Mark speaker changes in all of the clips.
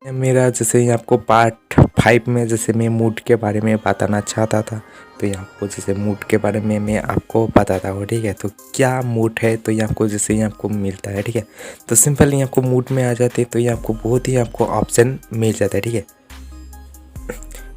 Speaker 1: मेरा जैसे ये आपको पार्ट 5 में जैसे मैं मूड के बारे में बताना चाहता था। तो ये आपको जैसे मूड के बारे में मैं आपको बताता हूँ, ठीक है। तो क्या मूड है तो ये आपको जैसे ये आपको मिलता है, ठीक है। तो सिंपल ये आपको मूड में आ जाते तो ये आपको बहुत ही आपको ऑप्शन मिल जाता है, ठीक है।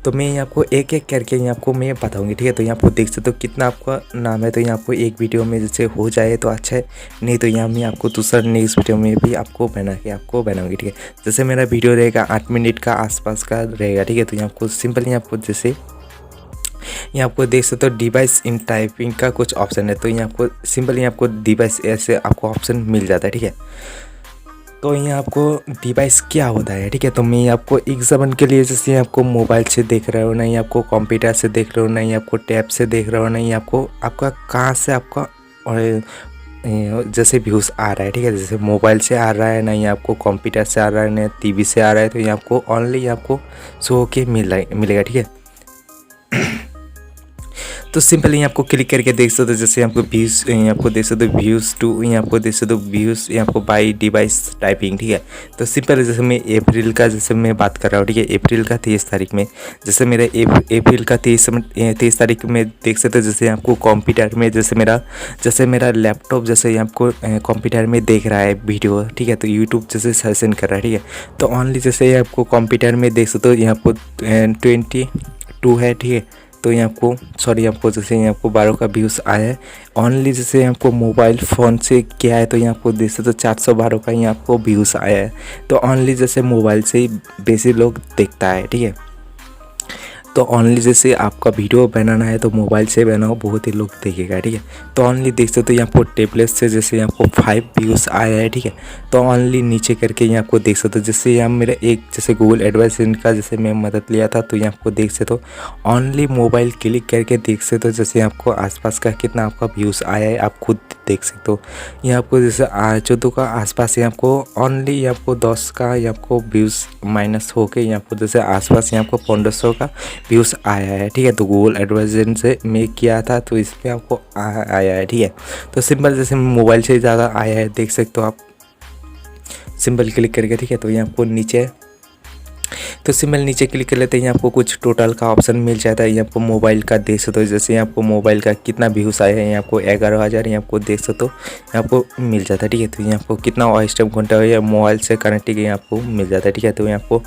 Speaker 1: तो मैं ये आपको एक एक करके ये आपको मैं बताऊंगी, ठीक है। तो यहाँ आपको देख सकते हो कितना आपका नाम है। तो यहाँ आपको एक वीडियो में जैसे हो जाए तो अच्छा है, नहीं तो यहाँ मैं आपको दूसरा नेक्स्ट वीडियो में भी आपको बना के आपको बनाऊंगी, ठीक है। जैसे मेरा वीडियो रहेगा 8 मिनट का आसपास का रहेगा, ठीक है। तो यहाँ आपको सिंपल यहाँ आपको जैसे यहाँ आपको देख सकते हो डिवाइस इन टाइपिंग का कुछ ऑप्शन है। तो यहाँ आपको सिंपल यहाँ आपको डिवाइस ऐसे आपको ऑप्शन मिल जाता है, ठीक है। तो ये आपको डिवाइस क्या होता है, ठीक है। तो मैं आपको एग्जाम्पल के लिए जैसे आपको मोबाइल से देख रहे हो, नहीं आपको कंप्यूटर से देख रहे हो, नहीं आपको टैब से देख रहे हो, नहीं आपको आपका कहाँ से आपका और जैसे व्यूज़ आ रहा है, ठीक है। जैसे मोबाइल से आ रहा है, नहीं आपको कंप्यूटर से आ रहा है, नहीं टीवी से आ रहा है। तो ये आपको ओनली आपको शो होके मिलेगा, ठीक है। तो सिंपली यहाँ आपको क्लिक करके देख सकते हो, जैसे आपको व्यूज़ यहाँ आपको देख सकते हो व्यूज़ टू, यहाँ आपको देख सकते हो व्यूज़ यहाँ आपको बाई डिवाइस टाइपिंग, ठीक है। तो सिंपल जैसे मैं अप्रैल का जैसे मैं बात कर रहा हूँ, ठीक है। अप्रैल का 23 तारीख में जैसे मेरे अप्रैल का 23 तारीख में देख सकते हो, जैसे आपको कंप्यूटर में जैसे मेरा लैपटॉप जैसे आपको कंप्यूटर में देख रहा है वीडियो, ठीक है। तो यूट्यूब जैसे सजेशन कर रहा है, ठीक है। तो ओनली जैसे आपको कंप्यूटर में देख सकते हो यहाँ आपको 22 है, ठीक है। तो ये आपको आपको जैसे यहाँ आपको 12 का व्यूज़ आया है। ओनली जैसे आपको मोबाइल फ़ोन से क्या है तो यहाँ आपको देख सकते हो 412 का यहाँ आपको व्यूज़ आया है। तो ओनली जैसे मोबाइल से ही बेसिक लोग देखता है, ठीक है। तो ओनली जैसे आपका वीडियो बनाना है तो मोबाइल से बनाओ, बहुत ही लोग देखेगा, ठीक है। तो ओनली देख सकते हो यहाँ पर टेबलेट से जैसे यहाँ पर 5 व्यूज़ आया है, ठीक है। तो ओनली नीचे करके यहाँ आपको देख सकते हो, जैसे यहाँ मेरा एक जैसे गूगल एडवाइस का जैसे मैं मदद लिया था। तो यहाँ आपको देख सकते हो ओनली मोबाइल क्लिक करके देख सकते हो जैसे आपको आसपास का कितना आपका व्यूज़ आया है, आप खुद देख सकते हो। यहाँ आपको जैसे 14 का आसपास यहाँ आपको ओनली आपको 10 का यहाँ आपको व्यूज़ माइनस होके यहाँ आपको जैसे आसपास यहाँ आपको 1500 का व्यूज़ आया है, ठीक है। तो गूगल एडवर्टाइजमेंट से मैं किया था तो इस पर आपको आया है, ठीक है। तो सिंपल जैसे मोबाइल से ज़्यादा आया है, देख सकते हो आप सिंपल क्लिक करके, ठीक है। तो यहाँ आपको नीचे तो सिंपल नीचे क्लिक कर लेते हैं, यहाँ आपको कुछ टोटल का ऑप्शन मिल जाता है। यहाँ आपको मोबाइल का देख सकते हो, जैसे यहाँ आपको मोबाइल का कितना व्यूज़ आया है, यहाँ आपको 11,000 यहाँ आपको देख सकते हो यहाँ आपको मिल जाता है, ठीक है। तो यहाँ आपको कितना वॉइस टाइम घंटा है मोबाइल से कनेक्टिंग यहाँ आपको मिल जाता है, ठीक है। तो यहाँ आपको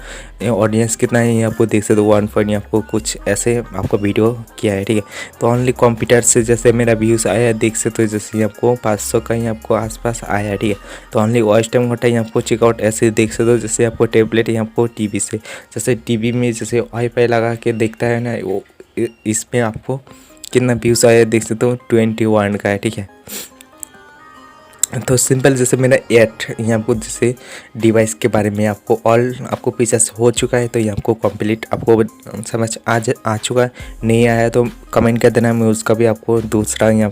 Speaker 1: ऑडियंस कितना है यहाँ आपको देख सकते हो 1 पॉइंट यहाँ आपको कुछ ऐसे आपको वीडियो किया है, ठीक है। तो ओनली कंप्यूटर से जैसे मेरा व्यूज़ आया है देख सकते हो, जैसे आपको 500 का यहाँ आपको आसपास आया है, ठीक है। तो ओनली वॉइस टाइम घंटा यहाँ आपको चेकआउट ऐसे देख सकते हो, जैसे आपको टेबलेट यहाँ आपको टीवी से जैसे टीवी में जैसे वाईफाई लगा के देखता है ना, वो इसमें आपको कितना व्यूज़ आया देख सकते हो 21 का है, ठीक है। तो सिंपल जैसे मेरा 8 यहाँ आपको जैसे डिवाइस के बारे में आपको ऑल आपको पीछे हो चुका है। तो ये आपको कंप्लीट आपको समझ आ चुका है, नहीं आया तो कमेंट कर देना, मैं उसका भी आपको दूसरा यहाँ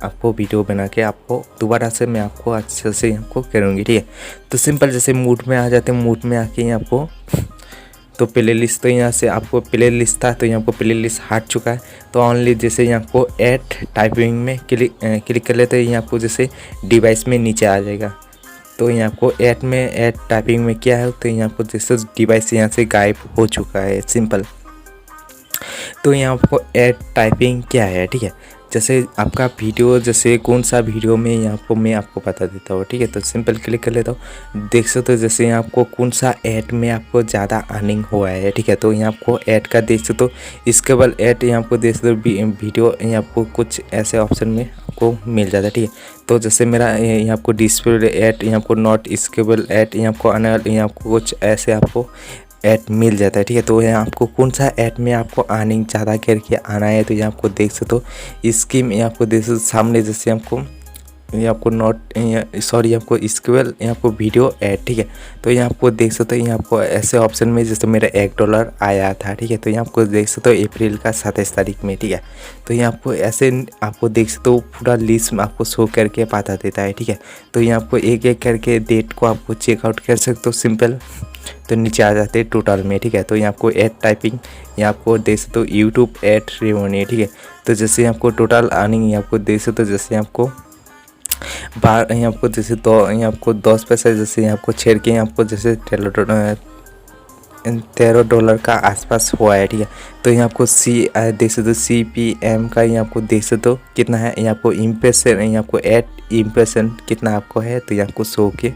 Speaker 1: आपको वीडियो बना के आपको दोबारा से मैं आपको अच्छे से आपको करूँगी, ठीक है। तो सिंपल जैसे मूड में आ जाते हैं, मूड में आके यहाँ आपको तो प्ले लिस्ट, तो यहाँ से आपको प्ले लिस्ट था तो यहाँ आपको प्ले लिस्ट हट चुका है। तो ओनली जैसे यहाँ आपको ऐड टाइपिंग में क्लिक कर लेते हैं, यहाँ आपको जैसे डिवाइस में नीचे आ जाएगा। तो यहाँ आपको ऐड टाइपिंग में क्या है तो यहाँ आपको जैसे डिवाइस यहाँ से गायब हो चुका है, सिंपल। तो यहाँ आपको ऐड टाइपिंग क्या है, ठीक है। जैसे आपका वीडियो जैसे कौन सा वीडियो में यहाँ पर मैं आपको बता देता हूँ, ठीक है। तो सिंपल क्लिक कर लेता हूँ, देख सकते हो जैसे यहाँ आपको कौन सा ऐड में आपको ज़्यादा अर्निंग हुआ है, ठीक है। तो यहाँ आपको ऐड का देख सकते हो, इसके बाद ऐड यहाँ आपको देख सकते हो वीडियो यहाँ आपको कुछ ऐसे ऑप्शन में आपको मिल जाता है, ठीक है। तो जैसे मेरा यहाँ आपको डिस्प्ले ऐड, यहाँ आपको नॉट स्केबल ऐड, यहाँ आपको अनल, यहाँ आपको कुछ ऐसे आपको ऐड मिल जाता है, ठीक है। तो यहाँ आपको कौन सा ऐड में आपको अर्निंग ज़्यादा करके आना है तो यहाँ आपको देख सकते हो स्कीम, यहाँ आपको देख सकते सामने जैसे आपको ये आपको आपको स्केबल यहाँ आपको वीडियो ऐड, ठीक है। तो यहाँ आपको देख सकते हो यहाँ आपको ऐसे ऑप्शन में जैसे मेरा $1 आया था, ठीक है। तो यहाँ आपको देख सकते हो अप्रैल का 27 तारीख में, ठीक है। तो यहाँ आपको ऐसे आपको देख सकते हो पूरा लिस्ट में आपको शो करके बता देता है, ठीक है। तो यहाँ आपको एक एक करके डेट को आपको चेकआउट कर सकते हो, सिंपल। तो नीचे आ जाते हैं टोटल में, ठीक है। तो यहाँ आपको ऐड टाइपिंग यहाँ आपको देख सकते हो यूट्यूब ऐड रेवेन्यू, ठीक है। तो जैसे आपको टोटल अर्निंग यहाँ आपको देख सकते हो, जैसे आपको यहाँ आपको जैसे तो यहाँ आपको 10 पैसा जैसे यहाँ आपको छेड़ के यहाँ आपको जैसे $13 का आसपास हुआ है, ठीक है। तो यहाँ आपको देख सकते हो CPM का, ये आपको देख सकते हो कितना है, ये आपको इम्प्रेशन, ये आपको 8 इम्प्रेशन कितना आपको है, तो ये आपको शो के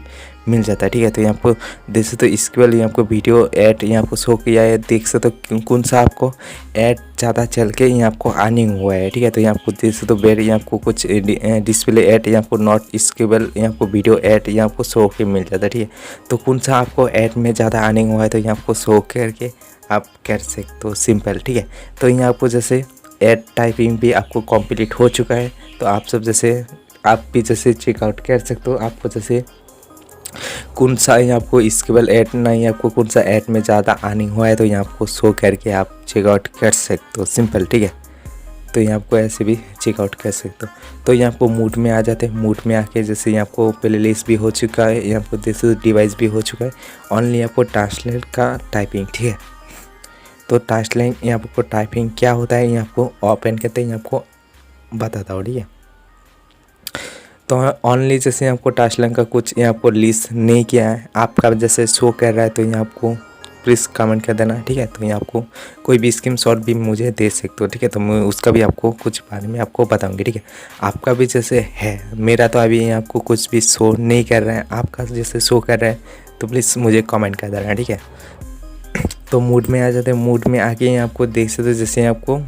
Speaker 1: मिल जाता है, ठीक है। तो यहाँ आपको देख सकते हो इसके वाले यहाँ आपको वीडियो ऐड यहाँ आपको शो किया है, देख सकते हो कौन सा आपको ऐड ज़्यादा चल के यहाँ आपको अर्निंग हुआ है, ठीक है। तो यहाँ आपको देख सकते हो वेर यहाँ आपको कुछ डिस्प्ले ऐड यहाँ आपको नॉट स्केबल यहाँ आपको वीडियो ऐड यहाँ आपको शो के मिल जाता है, ठीक है। तो कौन सा आपको ऐड में ज़्यादा अर्निंग हुआ है, तो यहाँ आपको शो करके आप कर सकते हो, सिंपल, ठीक है। तो यहाँ आपको जैसे ऐड टाइपिंग भी आपको कंप्लीट हो चुका है, तो आप सब जैसे आप भी जैसे चेकआउट कर सकते हो। आपको जैसे कौन सा यहाँ आपको स्केबल ऐड नहीं, आपको कौन सा ऐड में ज़्यादा अर्निंग हुआ है, तो यहाँ आपको शो करके आप चेकआउट कर सकते हो, सिंपल, ठीक है। तो यहाँ आपको ऐसे भी चेकआउट कर सकते हो। तो यहाँ आपको मूड में आ जाते हैं, मूड में आके जैसे यहाँ आपको प्ले लिस्ट भी हो चुका है, यहाँ आपको जैसे डिवाइस भी हो चुका है, ओनली आपको ट्रांसलेट का टाइपिंग, ठीक है। तो ट्रांसलेट यहाँ आपको टाइपिंग क्या होता है, यहाँ आपको ओपन करते हैं, यहाँ आपको बताता हूँ, ठीक है। तो ओनली जैसे आपको ट्रांसलेट का कुछ यहाँ आपको लिस्ट नहीं किया है, आपका जैसे शो कर रहा है, तो यहाँ आपको प्लीज़ कमेंट कर देना, ठीक है। तो यहाँ आपको कोई भी स्क्रीन शॉट भी मुझे दे सकते हो, ठीक है। तो मैं उसका भी आपको कुछ बारे में आपको बताऊंगी, ठीक है। आपका भी जैसे है, मेरा तो अभी आपको कुछ भी शो नहीं कर रहा है, आपका जैसे शो कर रहा है, तो प्लीज़ मुझे कमेंट कर देना, ठीक है। तो मूड में आ जाते हैं, मूड में आके यहाँ आपको देख सकते हो जैसे आपको,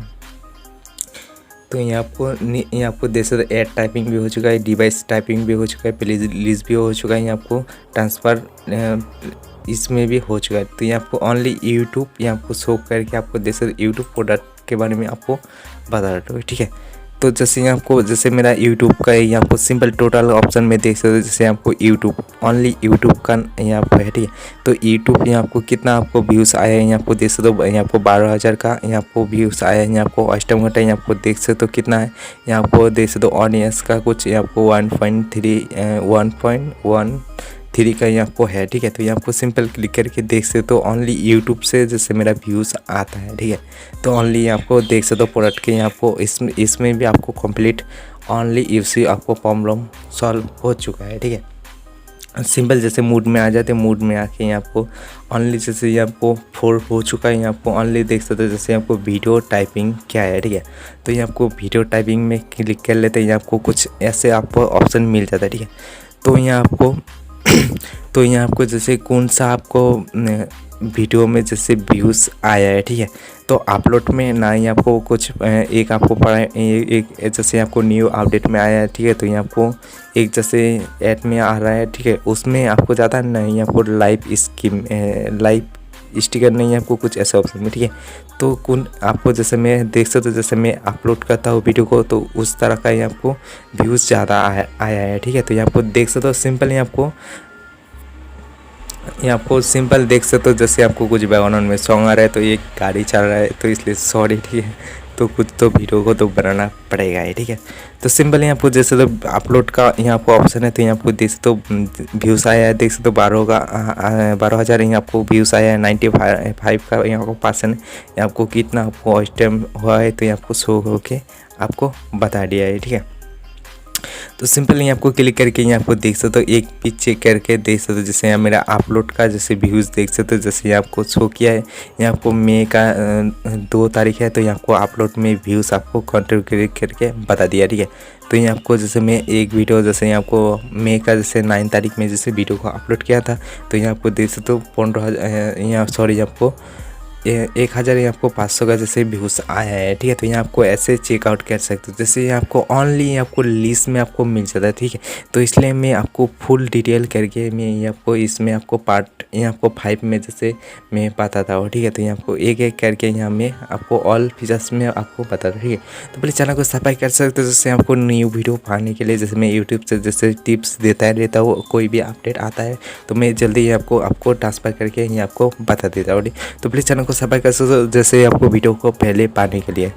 Speaker 1: तो यहाँ आपको देख सकते हो ऐड टाइपिंग भी हो चुका है, डिवाइस टाइपिंग भी हो चुका है, प्ले लिस्ट भी हो चुका है, यहाँ आपको ट्रांसफ़र इसमें भी हो चुका है। तो यहाँ आपको ओनली यूट्यूब यहाँ आपको शो करके आपको देख सकते यूट्यूब प्रोडक्ट के बारे में आपको बता रहा हूँ, ठीक है। तो जैसे यहाँ आपको जैसे मेरा यूट्यूब का है, यहाँ आपको सिंपल टोटल ऑप्शन में देख सकते हो, जैसे आपको यूट्यूब ओनली यूट्यूब का यहाँ आपको है, ठीक है। तो यूट्यूब यहाँ आपको कितना आपको व्यूज़ आया है, यहाँ आपको देख सकते हो, यहाँ आपको 12,000 का यहाँ आपको व्यूज़ आया है, यहाँ आपको वॉच टाइम घंटा यहाँ आपको देख सकते हो कितना है, यहाँ आपको देख सकते हो ऑडियंस का कुछ यहाँ आपको 1.13 का यहाँ आपको है, ठीक है। तो यहाँ आपको सिंपल क्लिक करके देख सकते हो ओनली यूट्यूब से जैसे मेरा व्यूज़ आता है, ठीक है। तो ओनली आपको देख सकते हो प्रोडक्ट के यहाँ आपको इसमें भी आपको कंप्लीट ओनली यूसी आपको प्रॉब्लम सॉल्व हो चुका है, ठीक है। सिंपल जैसे मूड में आ जाते हैं, मूड में आके यहाँ आपको ओनली जैसे ये आपको 4 हो चुका है, यहाँ आपको ओनली देख सकते हो जैसे आपको वीडियो टाइपिंग क्या है, ठीक है। तो ये आपको वीडियो टाइपिंग में क्लिक कर लेते हैं, यहाँ आपको कुछ ऐसे आपको ऑप्शन मिल जाता है, ठीक है। तो यहाँ आपको जैसे कौन सा आपको वीडियो में जैसे व्यूज़ आया है, ठीक है। तो अपलोड में ना ही आपको कुछ एक आपको पड़ा एक जैसे आपको न्यू अपडेट में आया है, ठीक है। तो यहाँ आपको एक जैसे ऐड में आ रहा है, ठीक है, उसमें आपको ज़्यादा नहीं आपको लाइव स्टिकर नहीं है, आपको कुछ ऐसा ऑप्शन में, ठीक है। तो कौन आपको जैसे मैं देख सकते हो जैसे मैं अपलोड करता हूँ वीडियो को, तो उस तरह का ये आपको व्यूज़ ज़्यादा आया है, ठीक है। तो ये आपको देख सकते हो सिंपल ये आपको सिंपल देख सकते हो जैसे आपको कुछ बैकग्राउंड में सॉन्ग आ रहा है, तो एक गाड़ी चल रहा है, तो इसलिए सॉरी, ठीक है। तो कुछ तो वीडियो को तो बनाना पड़ेगा ही, ठीक है। तो सिंपल यहाँ आपको जैसे तो अपलोड का यहाँ आपको ऑप्शन है, तो यहाँ आपको देख सकते हो व्यूज़ आया है, देख सकते हो 12,000 यहाँ आपको व्यूज़ आया है, 95 का यहाँ आपको पर्सन है, यहाँ आपको कितना आपको वॉच टाइम हुआ है, तो यहाँ आपको शो होके आपको बता दिया है, ठीक है। तो सिंपल यहाँ आपको क्लिक करके यहाँ आपको देख सकते हो एक भी चेक करके देख सकते हो, जैसे यहाँ मेरा अपलोड का जैसे व्यूज़ देख सकते हो, जैसे यहाँ आपको शो किया है, यहाँ आपको मई का 2 तारीख है, तो यहाँ आपको अपलोड में व्यूज़ आपको कंट्रीब्यूट करके बता दिया, ठीक है। तो यहाँ आपको जैसे मैं एक वीडियो जैसे यहाँ आपको मई का जैसे 9 तारीख में जैसे वीडियो को अपलोड किया था, तो यहाँ आपको देख सकते हो 15,000 आपको 1,000 आपको 500 का जैसे व्यूज़ आया है, ठीक है। तो यहाँ आपको ऐसे चेकआउट कर सकते हो, जैसे ये आपको ओनली आपको लिस्ट में आपको मिल जाता है, ठीक है। तो इसलिए मैं आपको फुल डिटेल करके मैं ये आपको इसमें आपको पार्ट यहाँ आपको 5 में जैसे मैं बताता हूँ, ठीक है। तो यहाँ आपको एक एक करके यहाँ में आपको ऑल फीचर्स में आपको बताता हूँ, ठीक है। तो पहले चैनल को सब्सक्राइब कर सकते हो, जैसे आपको न्यू वीडियो पाने के लिए, जैसे मैं यूट्यूब से जैसे टिप्स देता रहता हूँ, कोई भी अपडेट आता है तो मैं जल्दी ही आपको ट्रांसफ़र करके ये आपको बता देता हूँ, तो प्लीज़ चैनल को सब्सक्राइब कर सकते हो जैसे आपको वीडियो को पहले पाने के लिए।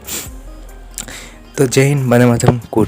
Speaker 1: तो जय हिंद, वंदे मातरम, गुड।